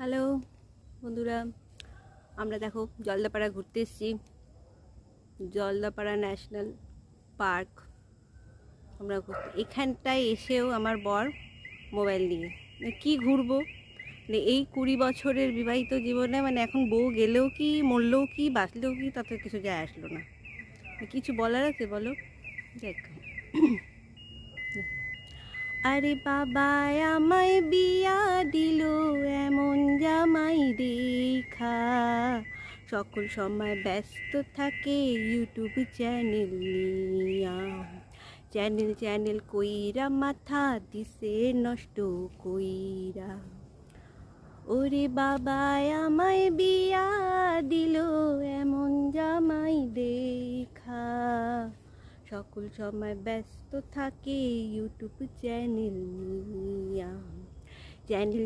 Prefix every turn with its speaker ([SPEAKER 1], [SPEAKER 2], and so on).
[SPEAKER 1] Hello বন্ধুরা, আমরা দেখো জলদাপাড়া ঘুরতে এসেছি। জলদাপাড়া ন্যাশনাল পার্ক আমরা এখানটায় এসেও আমার বর মোবাইল নিয়ে কি ঘুরবো, এই 20 বছরের বিবাহিত জীবনে এখন বউ গেলেও কি, মরলেও কি, বাঁচলেও কি, তাতে কিছু যায় আসলো না। কিছু বলার আছে বলো? দেখ, আরে বাবা আমায় বিয়া দিল এমন জামাই দেখা, সকল সময় ব্যস্ত থাকে ইউটিউব চ্যানেল নিয়া। চ্যানেল কইরা মাথা দিছে নষ্ট কইরা। ওরে বাবা আমায় বিয়া দিল এমন জামাই দেখা, সকল সময় ব্যস্ত থাকে ইউটিউব চ্যানেল নিয়া। চ্যানেল